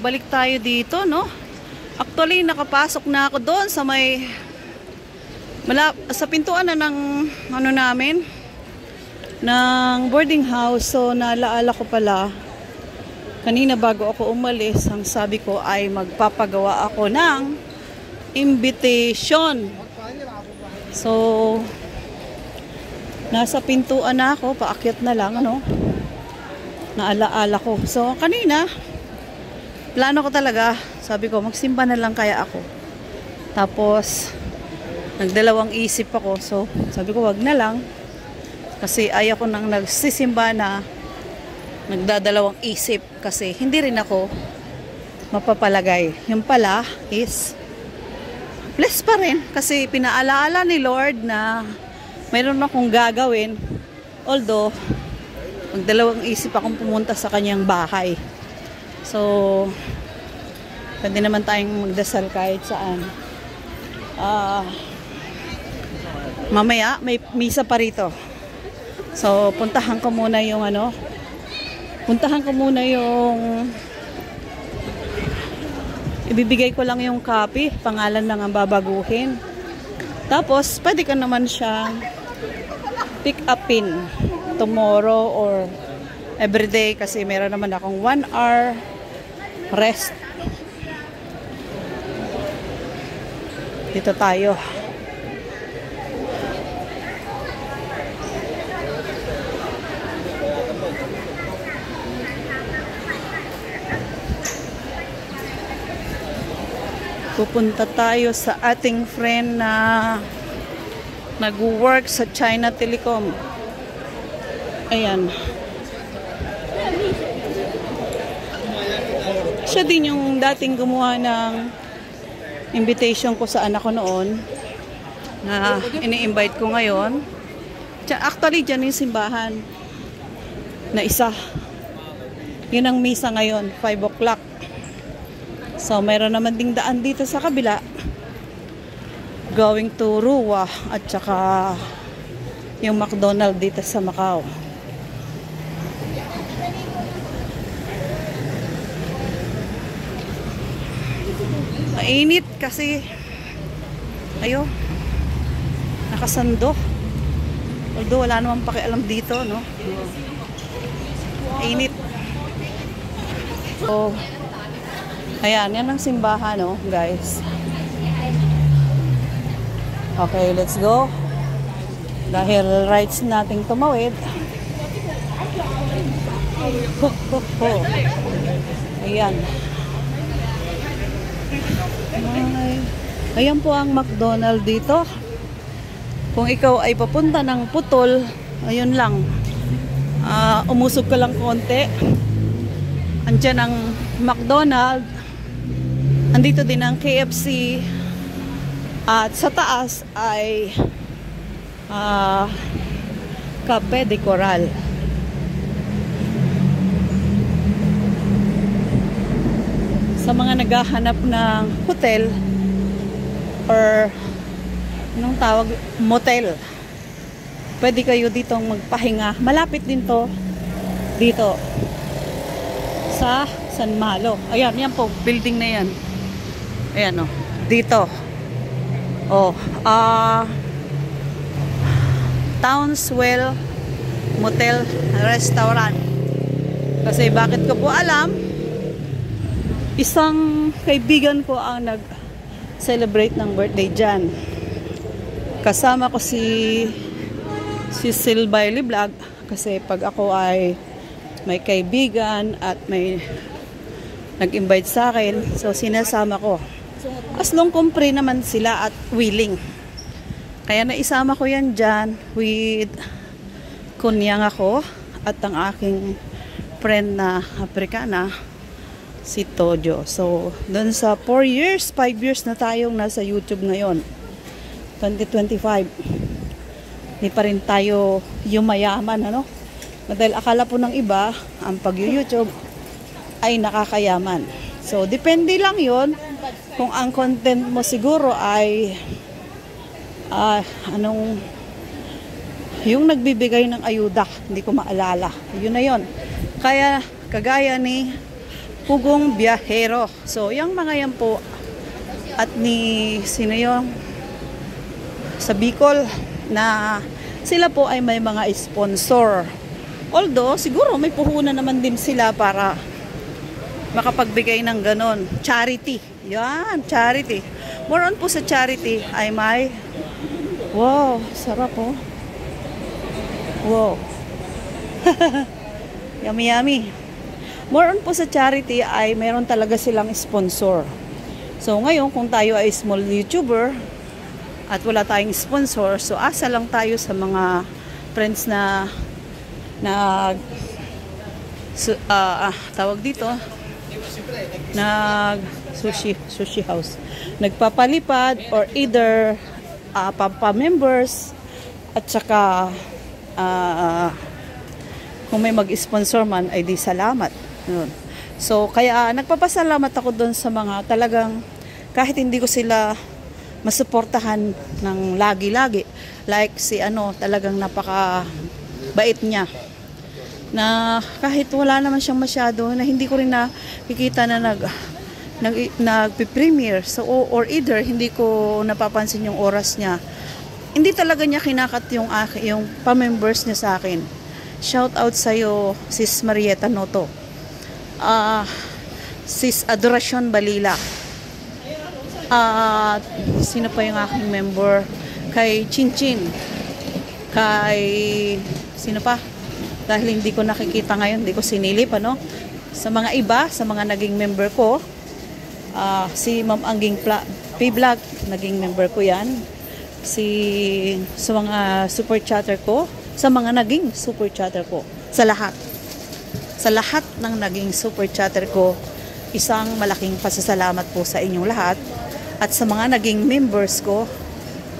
balik tayo dito, no? Actually, nakapasok na ako doon sa may sa pintuan na ng ano namin, ng boarding house. So, naalaala ko pala, kanina bago ako umalis, ang sabi ko ay magpapagawa ako ng invitation. So, nasa pintuan na ako, paakyat na lang, ano? Naalaala ko. So, kanina, plano ko talaga, sabi ko, magsimba na lang kaya ako. Tapos, nagdalawang isip ako. So, sabi ko, wag na lang. Kasi ayaw ko nang nagsisimba na nagdadalawang isip. Kasi hindi rin ako mapapalagay. Yung pala is, bless pa rin. Kasi pinaalaala ni Lord na mayroon akong gagawin. Although, magdalawang isip akong pumunta sa kanyang bahay. So, pwede naman tayong magdasal kahit saan. Mamaya, may misa pa rito. So, puntahan ko muna yung ano. Puntahan ko muna yung ibibigay ko lang yung copy. Pangalan lang ang babaguhin. Tapos, pwede ka naman siyang pick upin tomorrow or everyday kasi meron naman akong 1 hour rest. Dito tayo. Pupunta tayo sa ating friend na nag-work sa China Telecom. Ayan. Siya din yung dating gumawa ng invitation ko sa anak ko noon na ini-invite ko ngayon. Actually, dyan yung simbahan na isa. Yun ang misa ngayon, 5 o'clock. So, mayroon naman ding daan dito sa kabila. Going to Ruwa at saka yung McDonald's dito sa Macau. Mainit kasi ayo nakasando. Although wala naman pakialam dito, no? Mainit. So, ayan, yan ang simbahan, no, guys. Okay, let's go. Dahil rights nating tumawid. Ayan. Ayan po ang McDonald's dito. Kung ikaw ay papunta ng Putol, ayun lang. Umusog ka lang konti. Andyan ang McDonald's. Andito din ang KFC. At sa taas ay Cafe de Coral. Sa mga naghahanap ng hotel or anong tawag, motel, pwede kayo ditong magpahinga. Malapit din to dito sa San Malo. Ayan, yan po, building na yan. Ayan, oh, dito. Oh, Townswell Motel Restaurant. Kasi bakit ko po alam, isang kaibigan ko ang nag-celebrate ng birthday dyan. Kasama ko si Silbaili Vlog kasi pag ako ay may kaibigan at may nag-invite sa akin, so sinasama ko. As long kumpre naman sila at willing. Kaya naisama ko yan dyan with kunyang ako at ang aking friend na Africana, si Tojo. So, dun sa 4 years, 5 years na tayong nasa YouTube ngayon. 2025. Hindi pa rin tayo yumayaman, ano? Dahil akala po ng iba, ang pag-YouTube ay nakakayaman. So, depende lang yon kung ang content mo siguro ay yung nagbibigay ng ayuda. Hindi ko maalala. Yun na yun. Kaya, kagaya ni Pugong Biyahero. So, yung mga yan po at ni sino yung sa Bicol na sila po ay may mga sponsor. Although, siguro may puhunan naman din sila para makapagbigay ng ganon. Charity. Yan, charity. More on po sa charity ay may wow, sarap po. Wow. Yummy, yummy. More on po sa charity ay meron talaga silang sponsor. So ngayon kung tayo ay small YouTuber at wala tayong sponsor, so asa lang tayo sa mga friends na tawag dito sushi house, nagpapalipad or either members at saka kung may mag-sponsor man ay di salamat. Yun. So kaya nagpapasalamat ako doon sa mga talagang kahit hindi ko sila masuportahan ng lagi-lagi, like si talagang napaka bait niya na kahit wala naman siyang masyado, na hindi ko rin nakikita na nagpi-premiere. So or either hindi ko napapansin yung oras niya. Hindi talaga niya kinakat yung pa-members niya sa akin. Shout out sa iyo, Sis Marieta Noto. Sis Adoracion Balila. Sino pa yung aking member? Kay Chinchin. Kay sino pa? Dahil hindi ko nakikita ngayon, hindi ko sinilip sa mga iba, sa mga naging member ko. Si Ma'am Angging P-Vlog, naging member ko yan. Sa mga super chatter ko, sa mga naging super chatter ko, sa lahat ng naging super chatter ko, isang malaking pasasalamat po sa inyong lahat. At sa mga naging members ko,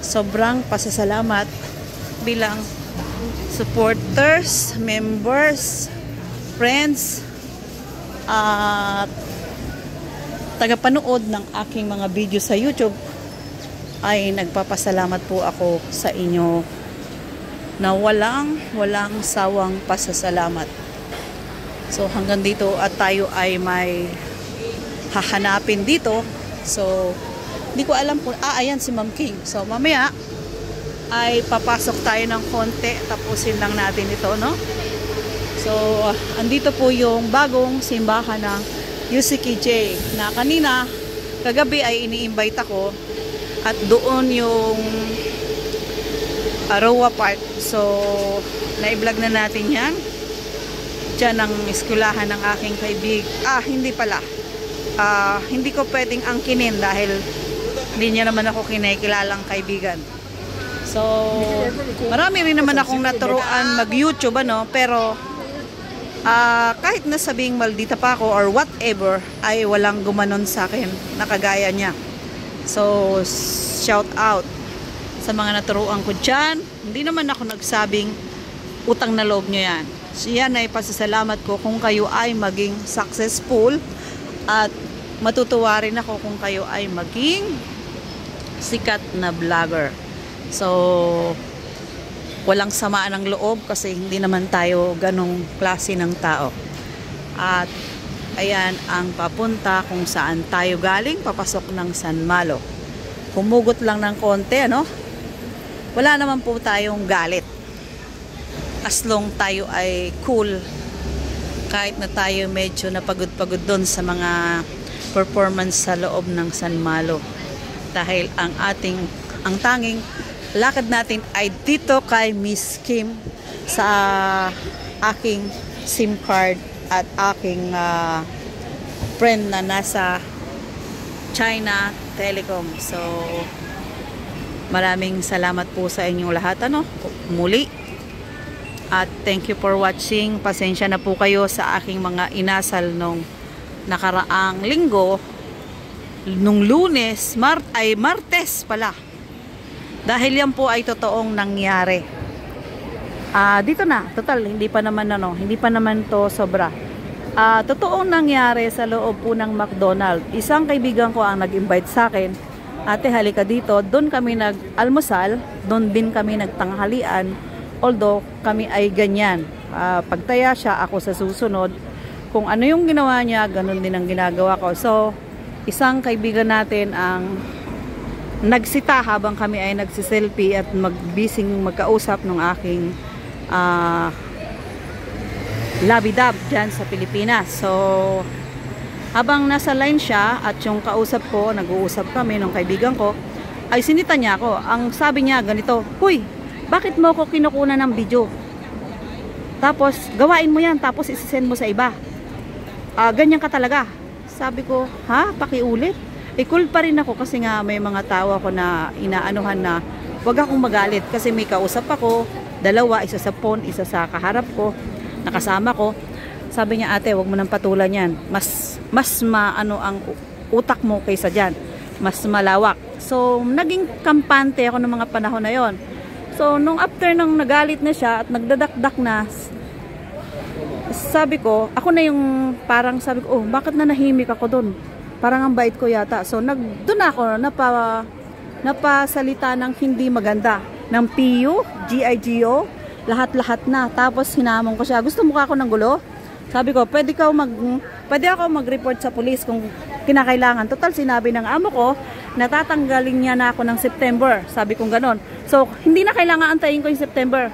sobrang pasasalamat bilang supporters, members, friends, at tagapanood ng aking mga video sa YouTube. Ay nagpapasalamat po ako sa inyo na walang sawang pasasalamat. So hanggang dito at tayo ay may hahanapin dito. So hindi ko alam kung ayan si Ma'am King. So mamaya ay papasok tayo ng konti, tapusin lang natin ito, So andito po yung bagong simbahan ng UCKJ na kagabi ay ini-invite ako. At doon yung Aroa Park. So, na-vlog na natin yan. Diyan ang eskulahan ng aking kaibig. Hindi pala. Hindi ko pwedeng angkinin dahil hindi niya naman ako kinikilalang kaibigan. So, marami rin naman akong naturuan mag-YouTube, pero kahit nasabing maldita pa ako or whatever, ay walang gumanon sa akin na kagaya niya. So, shout out sa mga naturuan ko dyan. Hindi naman ako nagsabing utang na loob nyo yan. So, yan ay pasasalamat ko kung kayo ay maging successful at matutuwa rin ako kung kayo ay maging sikat na vlogger. So, walang samaan ng loob kasi hindi naman tayo ganong klase ng tao. At ayan ang papunta kung saan tayo galing, papasok ng San Malo. Humugot lang ng konti, Wala naman po tayong galit. As long tayo ay cool. Kahit na tayo medyo napagod-pagod doon sa mga performance sa loob ng San Malo. Dahil ang tanging lakad natin ay dito kay Miss Kim sa aking SIM card at aking friend na nasa China Telecom. So maraming salamat po sa inyong lahat muli. At thank you for watching. Pasensya na po kayo sa aking mga inasal nung nakaraang linggo, nung Lunes, Martes pala. Dahil yan po ay totoong nangyari. Dito na, total, hindi pa naman to sobra. Totoong nangyari sa loob po ng McDonald's. Isang kaibigan ko ang nag-invite sa akin. Ate, halika dito. Doon kami nag-almusal. Doon din kami nagtanghalian. Although kami ay ganyan. Pagtaya siya, ako sa susunod. kung ano yung ginawa niya, ganun din ang ginagawa ko. So, isang kaibigan natin ang nagsita habang kami ay nagsiselfie at magbising magkausap ng aking labidab dyan sa Pilipinas. So, habang nasa line siya at yung kausap ko, nag-uusap kami ng kaibigan ko, ay sinita niya ako. Ang sabi niya ganito, "Huy, bakit mo ako kinukunan ng video? Tapos, gawain mo yan, tapos isisend mo sa iba. Ganyan ka talaga." Sabi ko, "Ha? Pakiulit?" Cool pa rin ako kasi nga may mga tao ako na inaanuhan na wag akong magalit kasi may kausap ako, dalawa, isa sa phone, isa sa kaharap ko, nakasama ko. Sabi niya, "Ate, wag mo nang patulan yan. Mas maano ang utak mo kaysa dyan. Mas malawak." So, naging kampante ako ng mga panahon na yon. So, nung after nang nagalit na siya at nagdadakdak na, sabi ko, ako na yung parang sabi ko, bakit na nahimik ako dun? Parang ang bait ko yata. So, dun ako napasalita ng hindi maganda. Ng PU, GIGO, lahat-lahat na. Tapos, hinamon ko siya, "Gusto mo ka ako ng gulo?" Sabi ko, pwede ako mag-report sa police kung kinakailangan. Total, sinabi ng amo ko, natatanggalin niya na ako ng September. Sabi kong ganon. So, hindi na kailangan antayin ko yung September.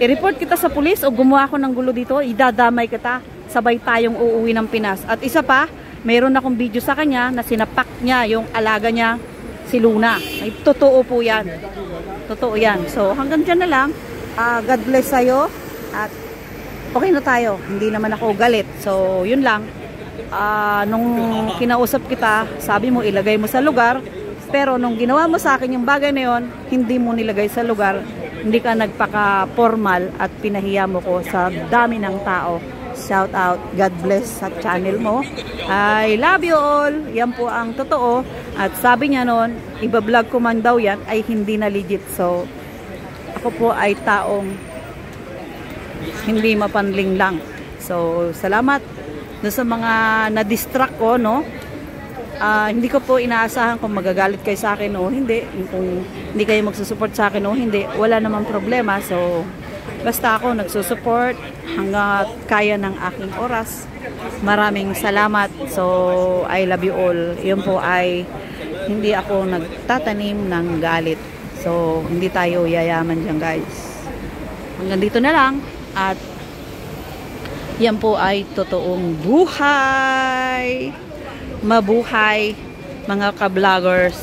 I-report kita sa police o gumawa ako ng gulo dito, idadamay kita, sabay tayong uuwi ng Pinas. At isa pa, mayroon akong video sa kanya na sinapak niya yung alaga niya, si Luna. Ay, totoo po yan. Totoo yan. So, hanggang dyan na lang. God bless sa'yo. At okay na tayo. Hindi naman ako galit. So, yun lang. Nung kinausap kita, sabi mo ilagay mo sa lugar. Pero nung ginawa mo sa akin yung bagay na yun, hindi mo nilagay sa lugar. Hindi ka nagpaka-formal at pinahiya mo ko sa dami ng tao. Shout out. God bless sa channel mo. I love you all. Yan po ang totoo. At sabi niya noon, iba-vlog ko man daw yan, ay hindi na legit. So, ako po ay taong hindi mapanling lang. So, salamat doon sa mga na-distract ko, no? Hindi ko po inaasahan kung magagalit kayo sa akin o hindi. Kung hindi kayo magsusupport sa akin o hindi, wala namang problema. So, basta ako nagsusupport hanggang kaya ng aking oras. Maraming salamat. So, I love you all. Yun po ay hindi ako nagtatanim ng galit. So, hindi tayo yayaman dyan, guys. Hanggang dito na lang. At yan po ay totoong buhay. Mabuhay mga ka-vloggers.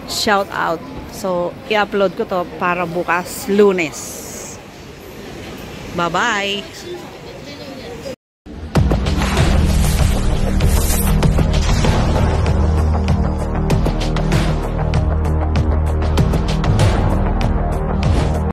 Shout out. So, i-upload ko to para bukas Lunes. Bye-bye.